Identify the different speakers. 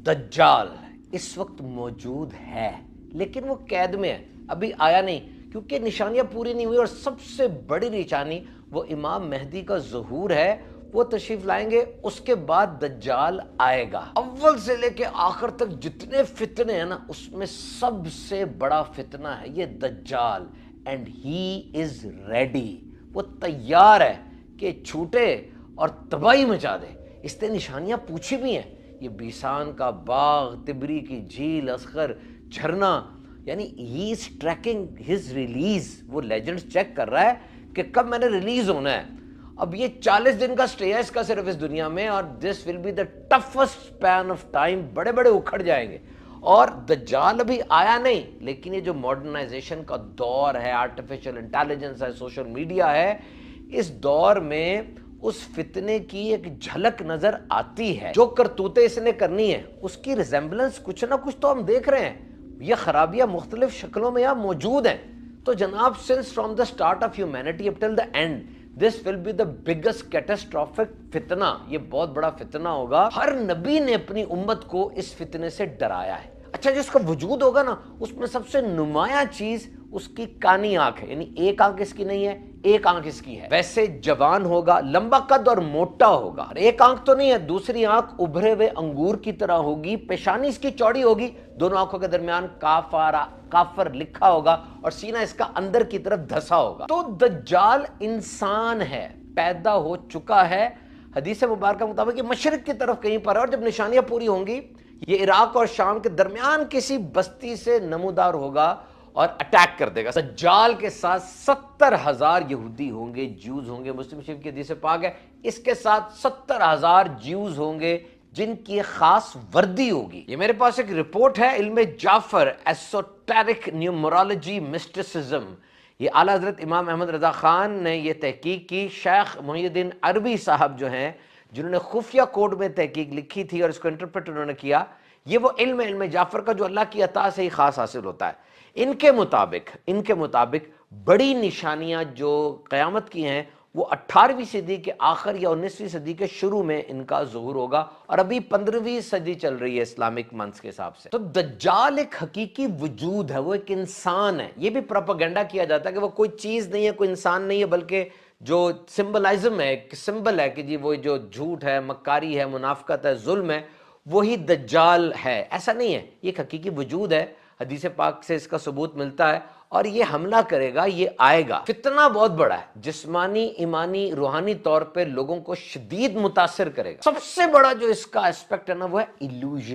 Speaker 1: दज्जाल इस वक्त मौजूद है, लेकिन वो कैद में है, अभी आया नहीं क्योंकि निशानियां पूरी नहीं हुई। और सबसे बड़ी निशानी वो इमाम मेहदी का ज़हूर है, वो तशरीफ लाएंगे, उसके बाद दज्जाल आएगा। अव्वल से लेके आखिर तक जितने फितने हैं ना, उसमें सबसे बड़ा फितना है ये दज्जाल। एंड ही इज रेडी, वो तैयार है कि छूटे और तबाही मचा दे। इसने निशानियां पूछी भी हैं, ये बीसान का बाग, तिबरी की झील, असगर झरना, यानी he is trekking his release. वो लेजेंड्स चेक कर रहा है कि कब मैंने रिलीज होना है। अब ये 40 दिन का स्टे है इसका सिर्फ इस दुनिया में, और this will be the toughest span of time. बड़े बड़े उखड़ जाएंगे। और दज्जाल अभी आया नहीं, लेकिन ये जो मॉडर्नाइजेशन का दौर है, आर्टिफिशियल इंटेलिजेंस है, सोशल मीडिया है, इस दौर में उस फितने की एक झलक नजर आती है। जो करतूतें इसने करनी है उसकी रिजेंबलेंस कुछ ना कुछ तो हम देख रहे हैं। ये खराबियां मुख्तलिफ शक्लों में यहाँ मौजूद हैं। तो जनाब, since from the start of humanity up till the end, this will be the biggest catastrophic फितना। ये बहुत बड़ा फितना होगा। हर नबी ने अपनी उम्मत को इस फितने से डराया है। अच्छा, जिसका वजूद होगा ना, उसमें सबसे नुमाया चीज उसकी कानी आंख है, यानी एक आंख इसकी नहीं है, एक आंख इसकी है। वैसे जवान होगा, लंबा कद और मोटा होगा। एक आंख तो नहीं है, दूसरी आंख उभरे हुए अंगूर की तरह होगी। पेशानी इसकी चौड़ी होगी, दोनों आंखों के दरमियान काफर लिखा होगा, और सीना इसका अंदर की तरफ धसा होगा। तो दज्जाल इंसान है, पैदा हो चुका है। हदीस मुबारक के मुताबिक ये मशरिक की तरफ कहीं पर है, और जब निशानियां पूरी होंगी ये इराक और शाम के दरमियान किसी बस्ती से नमूदार होगा और अटैक कर देगा। दज्जाल के साथ 70,000 यहूदी होंगे, ज्यूज होंगे। मुस्लिम शरीफ की हदीस पाक है, इसके साथ 70,000 ज्यूज होंगे जिनकी खास वर्दी होगी। ये मेरे पास एक रिपोर्ट है, इल्मे जाफर, एसोटेरिक न्यूमरोलॉजी मिस्टिसिज्म। ये आला हजरत इमाम अहमद रजा खान ने ये तहकीक की। शेख मोहिउद्दीन अरबी साहब जो हैं, जिन्होंने खुफिया कोड में तहकीक लिखी थी और इसको इंटरप्रेट उन्होंने किया, ये वो इल्म जाफर का जो अल्लाह की अता से ही खास हासिल होता है। इनके मुताबिक बड़ी निशानियां जो क़यामत की हैं वो 18वीं सदी के आखिर या 19वीं सदी के शुरू में इनका ज़ुहूर होगा, और अभी 15वीं सदी चल रही है इस्लामिक मंथ्स के हिसाब से। तो दज्जाल एक हकीकी वजूद है, वो एक इंसान है। ये भी प्रोपेगेंडा किया जाता है कि वो कोई चीज़ नहीं है, कोई इंसान नहीं है, बल्कि जो सिंबलाइज्म है, एक सिंबल है कि जी वो जो झूठ है, मक्कारी है, मुनाफकत है, जुल्म है, वही दज्जाल है। ऐसा नहीं है, ये एक हकीकी वजूद है। हदीस पाक से इसका सबूत मिलता है, और ये हमला करेगा, ये आएगा। फितना बहुत बड़ा है, जिस्मानी, ईमानी, रूहानी तौर पे लोगों को शदीद मुतासिर करेगा। सबसे बड़ा जो इसका एस्पेक्ट है ना, वो है इल्यूजन।